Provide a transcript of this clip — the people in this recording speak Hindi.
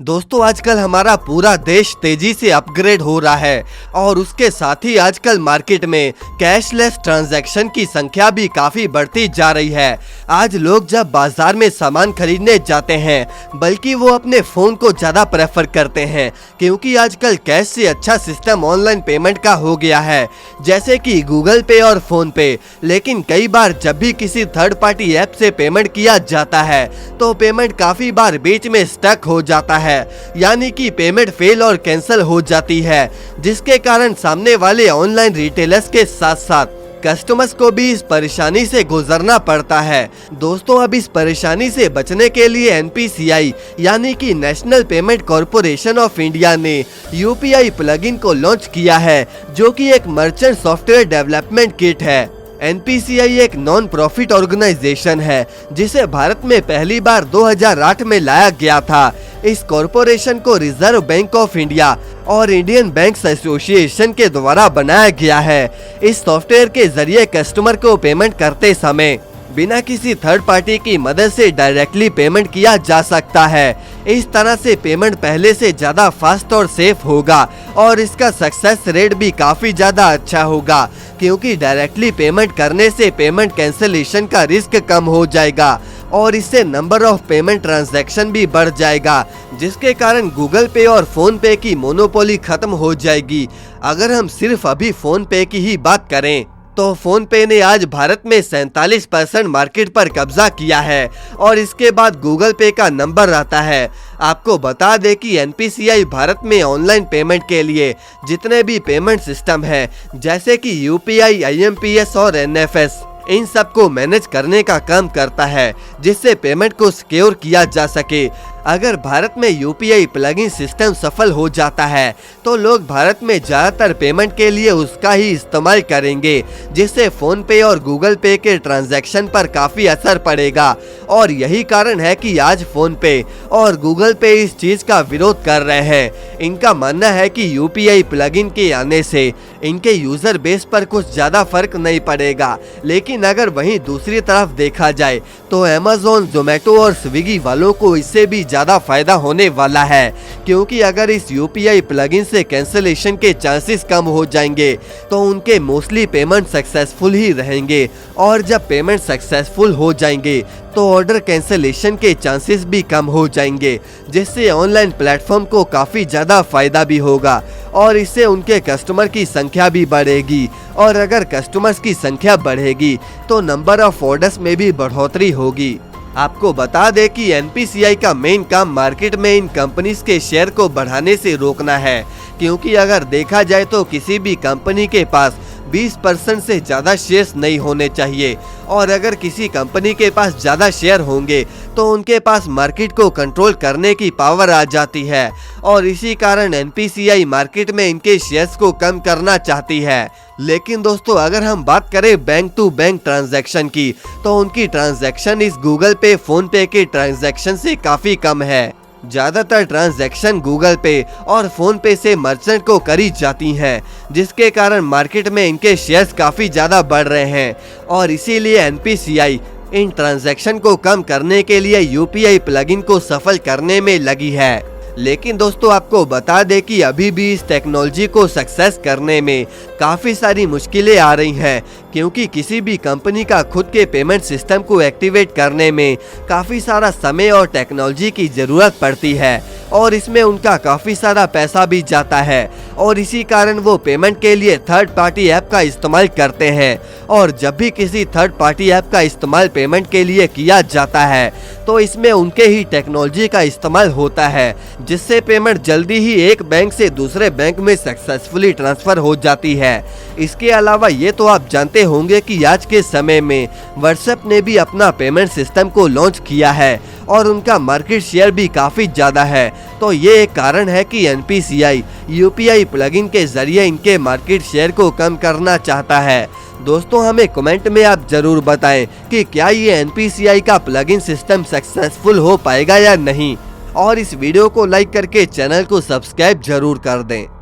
दोस्तों आजकल हमारा पूरा देश तेजी से अपग्रेड हो रहा है और उसके साथ ही आजकल मार्केट में कैशलेस ट्रांजैक्शन की संख्या भी काफी बढ़ती जा रही है। आज लोग जब बाजार में सामान खरीदने जाते हैं बल्कि वो अपने फोन को ज्यादा प्रेफर करते हैं, क्योंकि आजकल कैश से अच्छा सिस्टम ऑनलाइन पेमेंट का हो गया है, जैसे कि गूगल पे और फोन पे। लेकिन कई बार जब भी किसी थर्ड पार्टी ऐप से पेमेंट किया जाता है तो पेमेंट काफी बार बीच में स्टक हो जाता है, यानी कि पेमेंट फेल और कैंसिल हो जाती है, जिसके कारण सामने वाले ऑनलाइन रिटेलर्स के साथ साथ कस्टमर्स को भी इस परेशानी से गुजरना पड़ता है। दोस्तों अब इस परेशानी से बचने के लिए एनपीसीआई यानी कि national payment corporation of India ने यूपीआई प्लगइन को लॉन्च किया है, जो कि एक मर्चेंट सॉफ्टवेयर डेवलपमेंट किट है। एनपीसीआई एक नॉन प्रॉफिट ऑर्गेनाइजेशन है जिसे भारत में पहली बार 2008 में लाया गया था। इस कॉरपोरेशन को रिजर्व बैंक ऑफ इंडिया और इंडियन बैंक्स एसोसिएशन के द्वारा बनाया गया है। इस सॉफ्टवेयर के जरिए कस्टमर को पेमेंट करते समय बिना किसी थर्ड पार्टी की मदद से डायरेक्टली पेमेंट किया जा सकता है। इस तरह से पेमेंट पहले से ज्यादा फास्ट और सेफ होगा और इसका सक्सेस रेट भी काफी ज्यादा अच्छा होगा, क्योंकि डायरेक्टली पेमेंट करने से पेमेंट कैंसिलेशन का रिस्क कम हो जाएगा और इससे नंबर ऑफ पेमेंट ट्रांजैक्शन भी बढ़ जाएगा, जिसके कारण गूगल पे और फोन पे की मोनोपोली खत्म हो जाएगी। अगर हम सिर्फ अभी फोन पे की ही बात करें तो फोन पे ने आज भारत में 47% मार्केट पर कब्जा किया है और इसके बाद गूगल पे का नंबर आता है। आपको बता दें कि एनपीसीआई भारत में ऑनलाइन पेमेंट के लिए जितने भी पेमेंट सिस्टम हैं, जैसे कि यूपीआई, आईएमपीएस और एनएफएस, इन सब को मैनेज करने का काम करता है, जिससे पेमेंट को सिक्योर किया जा सके। अगर भारत में यूपीआई प्लगइन सिस्टम सफल हो जाता है तो लोग भारत में ज्यादातर पेमेंट के लिए उसका ही इस्तेमाल करेंगे, जिससे फोन पे और गूगल पे के ट्रांजैक्शन पर काफी असर पड़ेगा। और यही कारण है कि आज फोन पे और गूगल पे इस चीज का विरोध कर रहे हैं। इनका मानना है कि यूपीआई प्लगइन के आने से इनके यूजर बेस पर कुछ ज्यादा फर्क नहीं पड़ेगा, लेकिन अगर वहीं दूसरी तरफ देखा जाए तो अमेज़न, जोमेटो और स्विगी वालों को इससे भी ज्यादा फायदा होने वाला है, क्योंकि अगर इस यूपीआई प्लगइन से कैंसिलेशन के चांसेस कम हो जाएंगे तो उनके मोस्टली पेमेंट सक्सेसफुल ही रहेंगे, और जब पेमेंट सक्सेसफुल हो जाएंगे तो ऑर्डर कैंसिलेशन के चांसेस भी कम हो जाएंगे, जिससे ऑनलाइन प्लेटफॉर्म को काफी ज्यादा फायदा भी होगा और इससे उनके कस्टमर की संख्या भी बढ़ेगी। और अगर कस्टमर्स की संख्या बढ़ेगी तो नंबर ऑफ ऑर्डर्स में भी बढ़ोतरी होगी। आपको बता दें कि एनपीसीआई का मेन काम मार्केट में इन कंपनीज के शेयर को बढ़ाने से रोकना है, क्योंकि अगर देखा जाए तो किसी भी कंपनी के पास 20% से ज्यादा शेयर्स नहीं होने चाहिए, और अगर किसी कंपनी के पास ज्यादा शेयर होंगे तो उनके पास मार्केट को कंट्रोल करने की पावर आ जाती है, और इसी कारण एनपीसीआई मार्केट में इनके शेयर्स को कम करना चाहती है। लेकिन दोस्तों अगर हम बात करें बैंक टू बैंक ट्रांजैक्शन की, तो उनकी ट्रांजैक्शन इस गूगल पे, फोन पे के ट्रांजैक्शन से काफी कम है। ज्यादातर ट्रांजैक्शन गूगल पे और फोन पे से मर्चेंट को करी जाती हैं, जिसके कारण मार्केट में इनके शेयर्स काफी ज्यादा बढ़ रहे हैं, और इसीलिए एनपीसीआई इन ट्रांजैक्शन को कम करने के लिए यूपीआई प्लगइन को सफल करने में लगी है। लेकिन दोस्तों आपको बता दें कि अभी भी इस टेक्नोलॉजी को सक्सेस करने में काफी सारी मुश्किलें आ रही हैं, क्योंकि किसी भी कंपनी का खुद के पेमेंट सिस्टम को एक्टिवेट करने में काफी सारा समय और टेक्नोलॉजी की जरूरत पड़ती है, और इसमें उनका काफी सारा पैसा भी जाता है, और इसी कारण वो पेमेंट के लिए थर्ड पार्टी ऐप का इस्तेमाल करते हैं। और जब भी किसी थर्ड पार्टी ऐप का इस्तेमाल पेमेंट के लिए किया जाता है तो इसमें उनके ही टेक्नोलॉजी का इस्तेमाल होता है, जिससे पेमेंट जल्दी ही एक बैंक से दूसरे बैंक में सक्सेसफुली ट्रांसफर हो जाती है। इसके अलावा ये तो आप जानते होंगे कि आज के समय में व्हाट्सएप ने भी अपना पेमेंट सिस्टम को लॉन्च किया है और उनका मार्केट शेयर भी काफी ज्यादा है। तो ये एक कारण है कि एनपीसीआई यूपीआई प्लगइन के जरिए इनके मार्केट शेयर को कम करना चाहता है। दोस्तों हमें कमेंट में आप जरूर बताएं कि क्या ये एनपीसीआई का प्लगइन सिस्टम सक्सेसफुल हो पाएगा या नहीं, और इस वीडियो को लाइक करके चैनल को सब्सक्राइब जरूर कर दें।